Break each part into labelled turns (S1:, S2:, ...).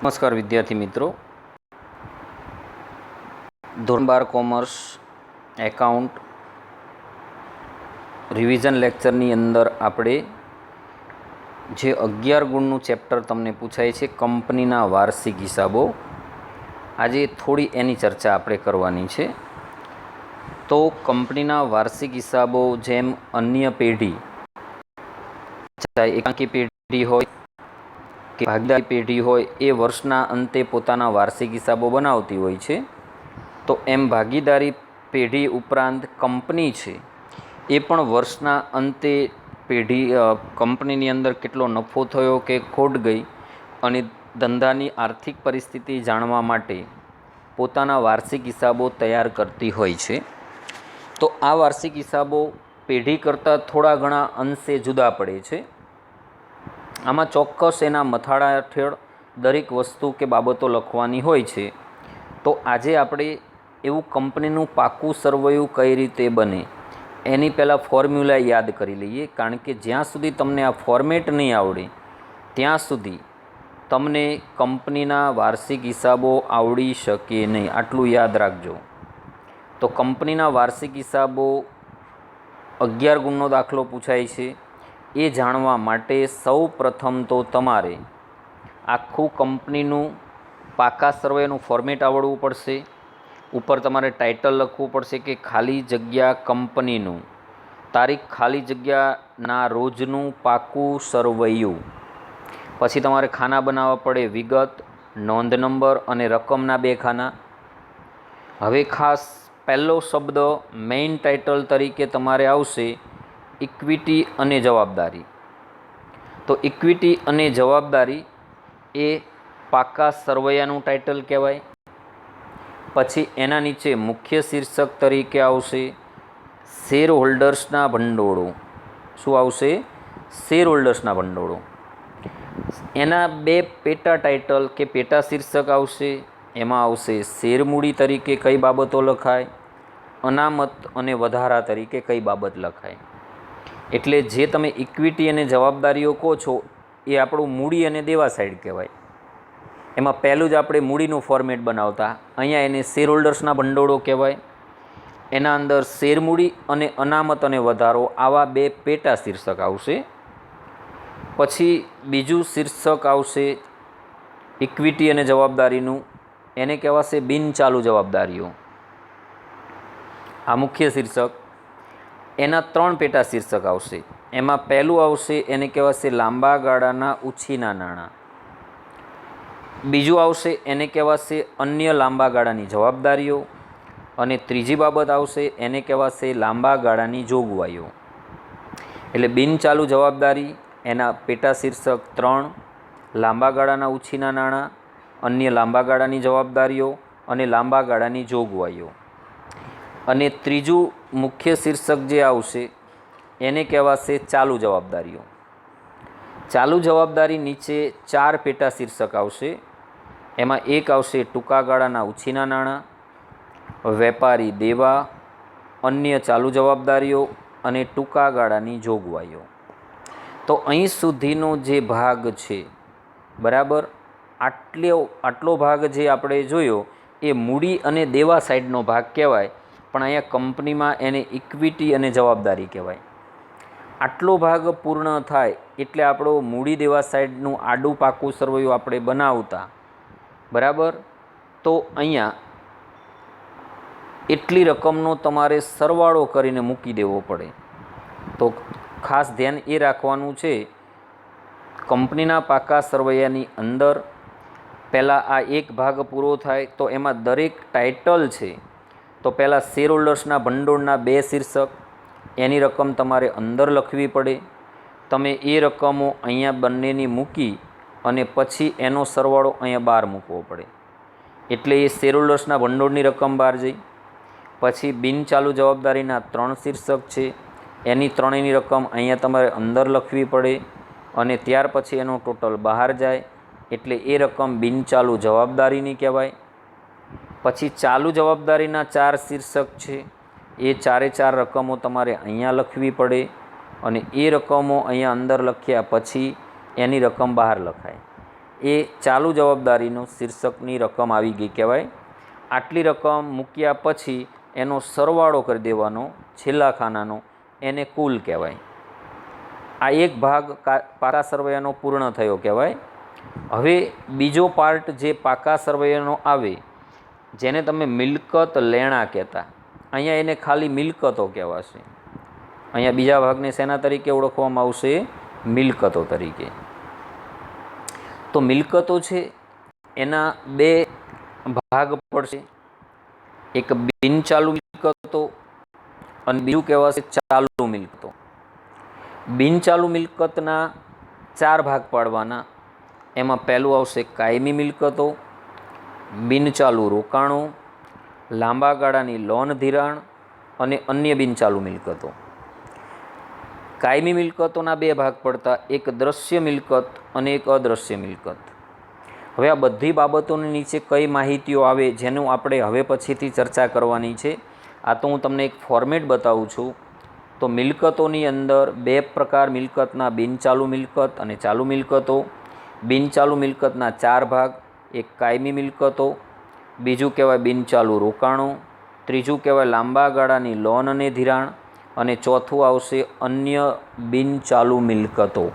S1: નમસ્કાર વિદ્યાર્થી મિત્રો, ધોરણ 12 કોમર્સ એકાઉન્ટ રિવિઝન લેક્ચરની અંદર આપણે જે 11 ગુણનું ચેપ્ટર તમને પૂછાય છે કંપનીના વાર્ષિક હિસાબો, આજે થોડી એની ચર્ચા આપણે કરવાની છે. તો કંપનીના વાર્ષિક હિસાબો જેમ અન્ય પેઢી, ચાહે એકાંકી પેઢી હોય કે ભાગીદારી પેઢી હોય, એ વર્ષના અંતે પોતાના વાર્ષિક હિસાબો બનાવતી હોય છે. તો એમ ભાગીદારી પેઢી ઉપરાંત કંપની છે એ પણ વર્ષના અંતે કંપનીની અંદર કેટલો નફો થયો કે ખોટ ગઈ અને ધંધાની આર્થિક પરિસ્થિતિ જાણવા માટે પોતાના વાર્ષિક હિસાબો તૈયાર કરતી હોય છે. તો આ વાર્ષિક હિસાબો પેઢી કરતાં થોડા ઘણા અંશે જુદા પડે છે. આમાં ચોક્કસ એના મથાળા હેઠળ દરેક વસ્તુ કે બાબતો લખવાની હોય છે. તો આજે આપણે એવું કંપનીનું પાકું સરવૈયું કઈ રીતે બને એની પહેલાં ફોર્મ્યુલા યાદ કરી લઈએ, કારણ કે જ્યાં સુધી તમને આ ફોર્મેટ નહીં આવડે ત્યાં સુધી તમને કંપનીના વાર્ષિક હિસાબો આવડી શકે નહીં. આટલું યાદ રાખજો. તો કંપનીના વાર્ષિક હિસાબો 11 ગુણનો દાખલો પૂછાય છે. એ જાણવા માટે સૌ પ્રથમ તો તમારે આખું કંપનીનું પાકા સરવૈયાનું ફોર્મેટ આવડવું પડશે. ઉપર તમારે ટાઇટલ લખવું પડશે કે ખાલી જગ્યા કંપનીનું, તારીખ ખાલી જગ્યાના રોજનું પાકું સરવૈયું. પછી તમારે ખાના બનાવવા પડે, વિગત, નોંધ નંબર અને રકમના 2 ખાના. હવે ખાસ પહેલો શબ્દ મેઇન ટાઇટલ તરીકે તમારે આવશે ઇક્વિટી અને જવાબદારી. તો ઇક્વિટી અને જવાબદારી એ પાકા સરવૈયાનું ટાઇટલ કહેવાય. પછી એના નીચે મુખ્ય શીર્ષક તરીકે આવશે શેર હોલ્ડર્સના ભંડોળો. શું આવશે? શેર હોલ્ડર્સના ભંડોળો. એના 2 પેટા ટાઇટલ કે પેટા શીર્ષક આવશે. એમાં આવશે શેર મૂડી તરીકે કઈ બાબતો લખાય, અનામત અને વધારા તરીકે કઈ બાબત લખાય. એટલે જે તમે ઇક્વિટી અને જવાબદારીઓ કહો છો એ આપણું મૂડી અને દેવા સાઈડ કહેવાય. એમાં પહેલું જ આપણે મૂડીનું ફોર્મેટ બનાવતા, અહીંયા એને શેર હોલ્ડર્સના ભંડોળો કહેવાય. એના અંદર શેર મૂડી અને અનામત અને વધારો આવા 2 પેટા શીર્ષક આવશે. પછી બીજું શીર્ષક આવશે ઇક્વિટી અને જવાબદારીનું, એને કહેવાશે બિનચાલુ જવાબદારીઓ. આ મુખ્ય શીર્ષક. એના 3 પેટા શીર્ષક આવશે. એમાં પહેલું આવશે એને કહેવાશે લાંબા ગાળાના ઉછીના નાણાં. બીજું આવશે એને કહેવાશે અન્ય લાંબા ગાળાની જવાબદારીઓ. અને ત્રીજી બાબત આવશે એને કહેવાશે લાંબા ગાળાની જોગવાઈઓ. એટલે બિનચાલુ જવાબદારી એના પેટા શીર્ષક 3, લાંબા ગાળાના ઉછીના નાણાં, અન્ય લાંબા ગાળાની જવાબદારીઓ અને લાંબા ગાળાની જોગવાઈઓ. અને ત્રીજું મુખ્ય શીર્ષક જે આવશે એને કહેવાશે ચાલુ જવાબદારીઓ. ચાલુ જવાબદારી નીચે 4 પેટા શીર્ષક આવશે. એમાં એક આવશે ટૂંકા ગાળાના ઉછીના નાણાં, વેપારી દેવા, અન્ય ચાલુ જવાબદારીઓ અને ટૂંકા ગાળાની જોગવાઈઓ. તો અહીં સુધીનો જે ભાગ છે, બરાબર, આટલો ભાગ જે આપણે જોયો એ મૂડી અને દેવા સાઈડનો ભાગ કહેવાય. પણ અહીંયા કંપનીમાં એને ઇક્વિટી અને જવાબદારી કહેવાય. આટલો ભાગ પૂર્ણ થાય એટલે આપણો મૂડી દેવા સાઈડનું આડું પાકું સરવૈયું આપણે બનાવતા, બરાબર. તો અહીંયા એટલી રકમનો તમારે સરવાળો કરીને મૂકી દેવો પડે. તો ખાસ ધ્યાન એ રાખવાનું છે, કંપનીના પાકા સરવૈયાની અંદર પહેલાં આ એક ભાગ પૂરો થાય તો એમાં દરેક ટાઇટલ છે. તો પહેલાં શેર હોલ્ડર્સના ભંડોળના 2 શીર્ષક, એની રકમ તમારે અંદર લખવી પડે. તમે એ રકમો અહીંયા બંનેની મૂકી અને પછી એનો સરવાળો અહીંયા બહાર મૂકવો પડે. એટલે એ શેર હોલ્ડર્સના ભંડોળની રકમ બહાર જઈ. પછી બિનચાલુ જવાબદારીના 3 શીર્ષક છે, એની ત્રણેયની રકમ અહીંયા તમારે અંદર લખવી પડે અને ત્યાર પછી એનો ટોટલ બહાર જાય. એટલે એ રકમ બિનચાલુ જવાબદારીની કહેવાય. પછી ચાલુ જવાબદારીના 4 શીર્ષક છે, એ 4 રકમો તમારે અહીંયા લખવી પડે અને એ રકમો અહીંયા અંદર લખ્યા પછી એની રકમ બહાર લખાય. એ ચાલુ જવાબદારીનો શીર્ષકની રકમ આવી ગઈ કહેવાય. આટલી રકમ મૂક્યા પછી એનો સરવાળો કરી દેવાનો છેલ્લા ખાનાનો, એને કુલ કહેવાય. આ એક ભાગ પાકા સરવૈયાનો પૂર્ણ થયો કહેવાય. હવે બીજો પાર્ટ જે પાકા સરવૈયાનો આવે, જેને તમે મિલકત લેણા કહેતા, અહીંયા એને ખાલી મિલકતો કહેવાશે. અહીંયા બીજા ભાગને શેના તરીકે ઓળખવામાં આવશે? મિલકતો તરીકે. તો મિલકતો છે એના બે ભાગ પડશે. એક બિનચાલુ મિલકતો અને બીજું કહેવાશે ચાલુ મિલકતો. બિનચાલુ મિલકતના 4 ભાગ પાડવાના. એમાં પહેલું આવશે કાયમી મિલકતો, બિનચાલુ રોકાણો, લાંબા ગાળાની લોન ધિરાણ અને અન્ય બિનચાલુ મિલકતો. કાયમી મિલકતોના 2 ભાગ પડતા, એક દ્રશ્ય મિલકત અને એક અદ્રશ્ય મિલકત. હવે આ બધી બાબતોની નીચે કઈ માહિતીઓ આવે જેનું આપણે હવે પછીથી ચર્ચા કરવાની છે. આ તો હું તમને એક ફોર્મેટ બતાવું છું. તો મિલકતોની અંદર 2 પ્રકાર મિલકતના, બિનચાલુ મિલકત અને ચાલુ મિલકતો. બિનચાલુ મિલકતના 4 ભાગ, એક કાયમી મિલકતો, બીજું કહેવાય બિનચાલુ રોકાણો, ત્રીજું કહેવાય લાંબા ગાળાની લોન અને ધિરાણ અને ચોથું આવશે અન્ય બિનચાલુ મિલકતો.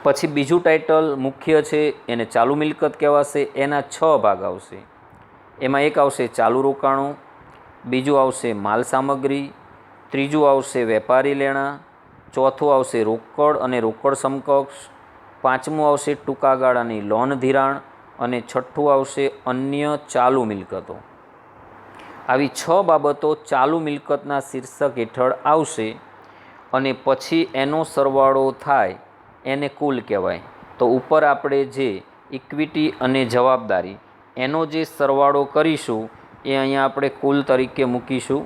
S1: પછી બીજું ટાઇટલ મુખ્ય છે એને ચાલુ મિલકત કહેવાશે. એના 6 ભાગ આવશે. એમાં એક આવશે ચાલુ રોકાણો, બીજું આવશે માલ સામગ્રી, ત્રીજું આવશે વેપારી લેણા, ચોથું આવશે રોકડ અને રોકડ સમકક્ષ, પાંચમું આવશે ટૂંકા ગાળાની લોન ધિરાણ અને છઠ્ઠું આવશે અન્ય ચાલુ મિલકતો. આવી 6 બાબતો ચાલુ મિલકતના શીર્ષક હેઠળ આવશે અને પછી એનો સરવાળો થાય એને કુલ કહેવાય. તો ઉપર આપણે જે ઇક્વિટી અને જવાબદારી એનો જે સરવાળો કરીશું એ અહીંયા આપણે કુલ તરીકે મૂકીશું.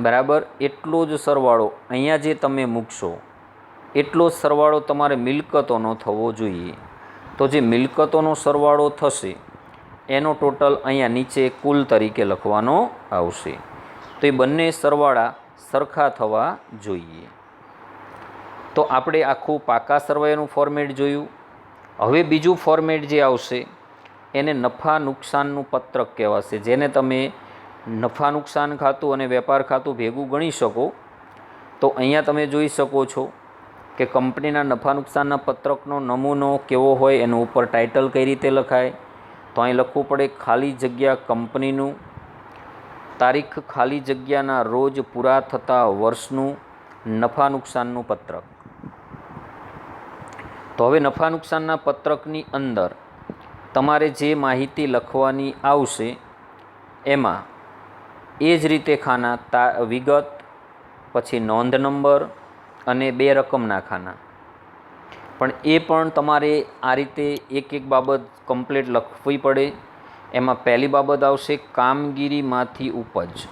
S1: બરાબર, એટલો જ સરવાળો અહીંયા જે તમે મૂકશો એટલો જ સરવાળો તમારે મિલકતોનો થવો જોઈએ. તો જે મિલકતોનો સરવાળો થશે એનો ટોટલ અહીંયા નીચે કુલ તરીકે લખવાનો આવશે. તો એ બંને સરવાળા સરખા થવા જોઈએ. તો આપણે આખું પાકા સરવૈયાનું ફોર્મેટ જોયું. હવે બીજું ફોર્મેટ જે આવશે એને નફા નુકસાનનું પત્રક કહેવાશે, જેને તમે નફા નુકસાન ખાતું અને વેપાર ખાતું ભેગું ગણી શકો. તો અહીંયા તમે જોઈ શકો છો કે કંપનીના નફા નુકસાનના પત્રકનો નમૂનો કેવો હોય, એનું ઉપર ટાઇટલ કઈ રીતે લખાય. તો અહીં લખવું પડે ખાલી જગ્યા કંપનીનું, તારીખ ખાલી જગ્યાના રોજ પૂરા થતા વર્ષનું નફા નુકસાનનું પત્રક. તો હવે નફા નુકસાનના પત્રકની અંદર તમારે જે માહિતી લખવાની આવશે એમાં એ જ રીતે ખાના વિગત, પછી નોંધ નંબર અને 2 રકમના ખાના. પણ એ પણ તમારે આ રીતે એક એક બાબત કમ્પ્લીટ લખવી પડે. એમાં પહેલી બાબત આવશે કામગીરીમાંથી ઉપજ,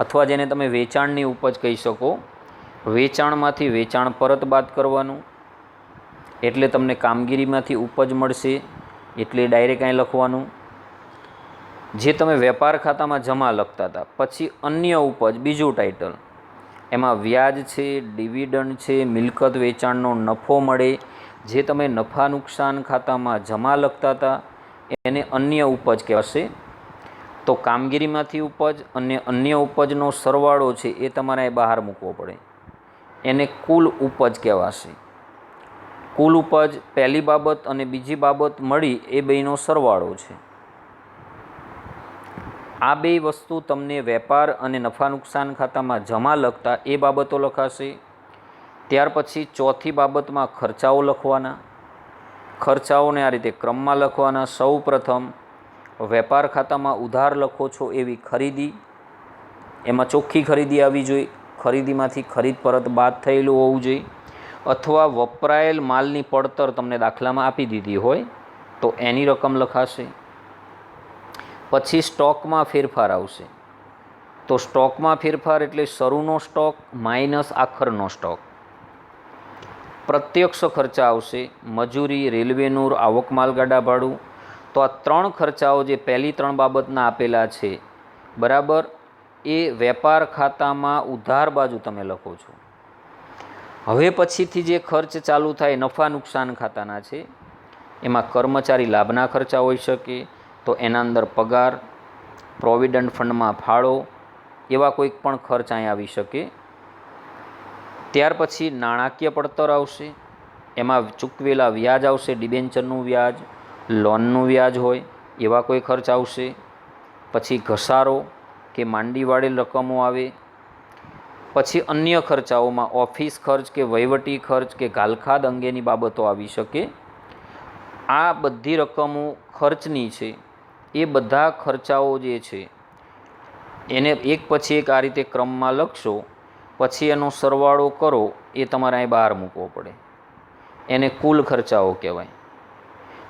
S1: અથવા જેને તમે વેચાણની ઉપજ કહી શકો. વેચાણમાંથી વેચાણ પરત બાદ કરવાનું એટલે તમને કામગીરીમાંથી ઉપજ મળશે, એટલે ડાયરેક્ટ અહીં લખવાનું. જે તમે વેપાર ખાતામાં જમા લખતા હતા, પછી અન્ય ઉપજ બીજું ટાઇટલ, એમાં વ્યાજ છે, ડિવિડન્ડ છે, મિલકત વેચાણનો નફો મળે, જે તમે નફા નુકસાન ખાતામાં જમા લખતા હતા એને અન્ય ઉપજ કહેવાશે. તો કામગીરીમાંથી ઉપજ અને અન્ય ઉપજનો સરવાળો છે એ તમારે બહાર મૂકવો પડે, એને કુલ ઉપજ કહેવાશે. કુલ ઉપજ પહેલી બાબત અને બીજી બાબત મળી એ બેનો સરવાળો છે. આ 2 વસ્તુ તમને વેપાર અને નફા નુકસાન ખાતામાં જમા લખતા એ બાબતો લખાશે. ત્યાર પછી ચોથી બાબતમાં ખર્ચાઓ લખવાના. ખર્ચાઓને આ રીતે ક્રમમાં લખવાના. સૌ પ્રથમ વેપાર ખાતામાં ઉધાર લખો છો એવી ખરીદી, એમાં ચોખ્ખી ખરીદી આવી જોઈએ. ખરીદીમાંથી ખરીદ પરત બાદ થયેલું હોવું જોઈએ. અથવા વપરાયેલ માલની પડતર તમને દાખલામાં આપી દીધી હોય તો એની રકમ લખાશે. પછી સ્ટોકમાં ફેરફાર આવશે. તો સ્ટોકમાં ફેરફાર એટલે શરૂનો સ્ટોક માઇનસ આખરનો સ્ટોક. પ્રત્યક્ષ ખર્ચા આવશે, મજૂરી, રેલવેનું, આવક માલગાડા ભાડું. તો આ 3 ખર્ચાઓ જે પહેલી 3 બાબતના આપેલા છે, બરાબર, એ વેપાર ખાતામાં ઉધાર બાજુ તમે લખો છો. હવે પછીથી જે ખર્ચ ચાલુ થાય નફા નુકસાન ખાતાના છે, એમાં કર્મચારી લાભના ખર્ચા હોઈ શકે, તો એના અંદર પગાર, પ્રોવિડન્ટ ફંડમાં ફાળો, એવા કોઈક પણ ખર્ચ અહીં આવી શકે. ત્યાર પછી નાણાકીય પડતર આવશે, એમાં ચૂકવેલા વ્યાજ આવશે, ડિબેન્ચરનું વ્યાજ, લોનનું વ્યાજ હોય એવા કોઈ ખર્ચ આવશે. પછી ઘસારો કે માંડી વાળેલ રકમો આવે. પછી અન્ય ખર્ચાઓમાં ઓફિસ ખર્ચ કે વહીવટી ખર્ચ કે ઘાલખાદ અંગેની બાબતો આવી શકે. આ બધી રકમો ખર્ચની છે. એ બધા ખર્ચાઓ જે છે એને એક પછી એક આ રીતે ક્રમમાં લખશો, પછી એનો સરવાળો કરો, એ તમારે અહીં બહાર મૂકવો પડે. એને કુલ ખર્ચાઓ કહેવાય.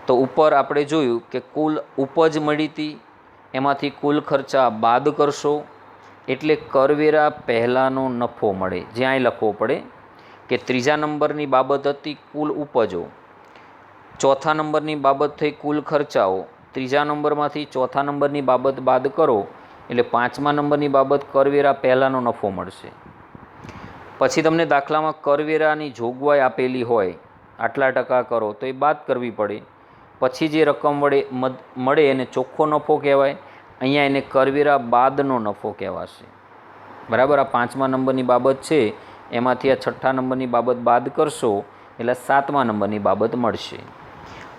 S1: તો ઉપર આપણે જોયું કે કુલ ઉપજ મળી હતી, એમાંથી કુલ ખર્ચા બાદ કરશો એટલે કરવેરા પહેલાંનો નફો મળે. જ્યાં લખવો પડે કે ત્રીજા નંબરની બાબત હતી કુલ ઉપજો, ચોથા નંબરની બાબત થઈ કુલ ખર્ચાઓ, ત્રીજા નંબરમાંથી ચોથા નંબરની બાબત બાદ કરો એટલે પાંચમા નંબરની બાબત કરવેરા પહેલાંનો નફો મળશે. પછી તમને દાખલામાં કરવેરાની જોગવાઈ આપેલી હોય, આટલા ટકા કરો, તો એ બાદ કરવી પડે. પછી જે રકમ મળે એને ચોખ્ખો નફો કહેવાય. અહીંયા એને કરવેરા બાદનો નફો કહેવાશે. બરાબર. આ પાંચમા નંબરની બાબત છે, એમાંથી આ છઠ્ઠા નંબરની બાબત બાદ કરશો એટલે સાતમા નંબરની બાબત મળશે.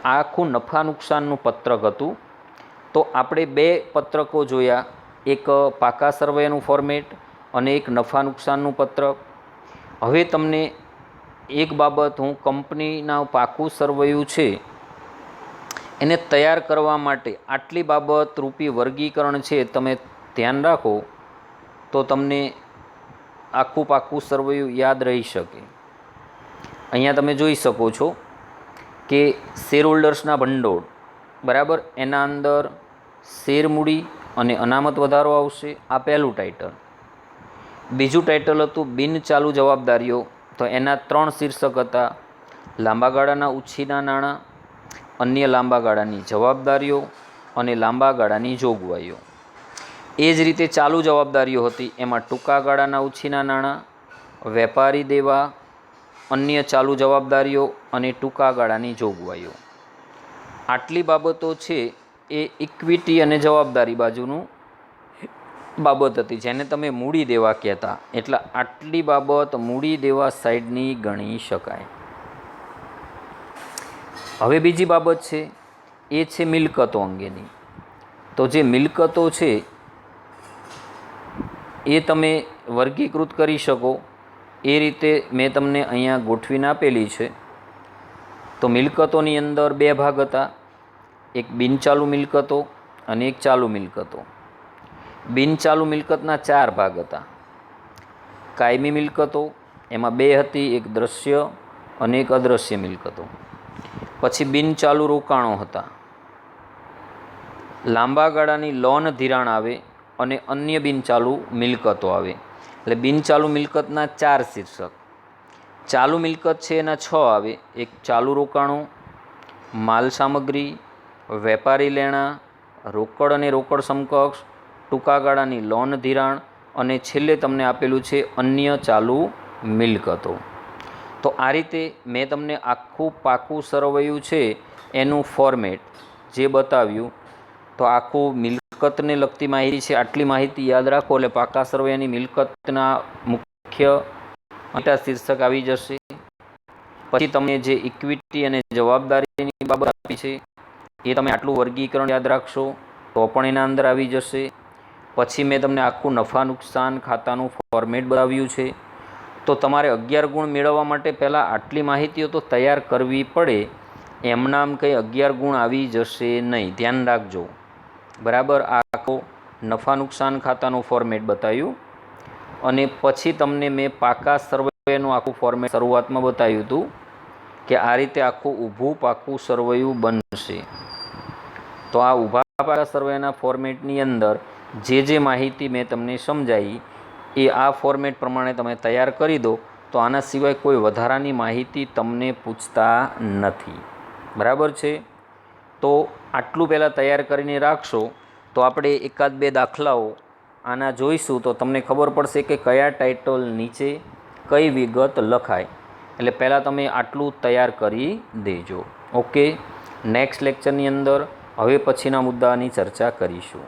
S1: આ આખું નફા નુકસાનનું પત્રક હતું. તો આપણે બે પત્રકો જોયા, એક પાકા સર્વેનું ફોર્મેટ અને એક નફા નુકસાનનું પત્રક. હવે તમને એક બાબત હું કંપનીના પાકું સર્વેયું છે એને તૈયાર કરવા માટે આટલી બાબત રૂપી વર્ગીકરણ છે, તમે ધ્યાન રાખો તો તમને આખું પાકું સર્વેયું યાદ રહી શકે. અહીંયા તમે જોઈ શકો છો કે શેર હોલ્ડર્સના ભંડોળ, બરાબર, એના અંદર શેર મૂડી અને અનામત વધારો આવશે. આ પહેલું ટાઇટલ. બીજું ટાઇટલ હતું બિન ચાલુ જવાબદારીઓ. તો એના 3 શીર્ષક હતા: લાંબા ગાળાના ઉછીના નાણાં, અન્ય લાંબા ગાળાની જવાબદારીઓ અને લાંબા ગાળાની જોગવાઈઓ. એ જ રીતે ચાલુ જવાબદારીઓ હતી, એમાં ટૂંકા ગાળાના ઉછીના નાણાં, વેપારી દેવા, અન્ય ચાલુ જવાબદારીઓ અને ટૂંકા ગાળાની જોગવાઈઓ. આટલી બાબતો છે એ ઇક્વિટી અને જવાબદારી બાજુનું બાબત હતી, જેને તમે મૂડી દેવા કહેતા. એટલે આટલી બાબત મૂડી દેવા સાઈડની ગણી શકાય. હવે બીજી બાબત છે એ છે મિલકતો અંગેની. તો જે મિલકતો છે એ તમે વર્ગીકૃત કરી શકો એ રીતે મેં તમને અહીંયા ગોઠવીને આપેલી છે. તો મિલકતોની અંદર 2 ભાગ હતા, એક બિનચાલુ મિલકતો અને એક ચાલુ મિલકતો. બિનચાલુ મિલકતના 4 ભાગ હતા. કાયમી મિલકતો, એમાં 2 હતી, એક દ્રશ્ય અને એક અદૃશ્ય મિલકતો. પછી બિનચાલુ રોકાણો હતા. લાંબા ગાળાની લોન ધિરાણ આવે અને અન્ય બિનચાલુ મિલકતો આવે. એટલે બિનચાલુ મિલકતના 4 શીર્ષક. ચાલુ મિલકત છે એના 6 આવે, એક ચાલુ રોકાણો, માલ સામગ્રી, વેપારી લેણાં, રોકડ અને રોકડ સમકક્ષ, ટૂંકા ગાળાની લોન ધિરાણ અને છેલ્લે તમને આપેલું છે અન્ય ચાલુ મિલકતો. તો આ રીતે મેં તમને આખું પાકું સરવૈયું છે એનું ફોર્મેટ જે બતાવ્યું. તો આખું મિલકતને લગતી માહિતી છે. આટલી માહિતી યાદ રાખો એટલે પાકા સરવૈયાની મિલકતના મુખ્ય મોટા શીર્ષક આવી જશે. પછી તમને જે ઇક્વિટી અને જવાબદારીની બાબત આપી છે એ તમે આટલું વર્ગીકરણ યાદ રાખશો તો પણ એના અંદર આવી જશે. પછી મેં તમને આખું નફા નુકસાન ખાતાનું ફોર્મેટ બતાવ્યું છે. તો તમારે 11 ગુણ મેળવવા માટે પહેલાં આટલી માહિતીઓ તો તૈયાર કરવી પડે. એમનામ કંઈ 11 ગુણ આવી જશે નહીં, ધ્યાન રાખજો. બરાબર. આ આખો નફા નુકસાન ખાતાનું ફોર્મેટ બતાવ્યું અને પછી તમને મેં પાકા સર્વેનું આખું ફોર્મેટ શરૂઆતમાં બતાવ્યું હતું કે આ રીતે આખું ઊભું પાકું સર્વેયું બનશે. તો આ ઊભા પાકા સર્વેના ફોર્મેટની અંદર જે માહિતી મેં તમને સમજાવી એ આ ફોર્મેટ પ્રમાણે તમે તૈયાર કરી દો તો આના સિવાય કોઈ વધારાની માહિતી તમને પૂછતા નથી. બરાબર છે. તો આટલું પહેલાં તૈયાર કરીને રાખશો તો આપણે 1-2 દાખલાઓ આના જોઈશું તો તમને ખબર પડશે કે કયા ટાઇટલ નીચે કઈ વિગત લખાય. એટલે પહેલાં તમે આટલું તૈયાર કરી દેજો. ઓકે, નેક્સ્ટ લેક્ચરની અંદર હવે પછીના મુદ્દાની ચર્ચા કરીશું.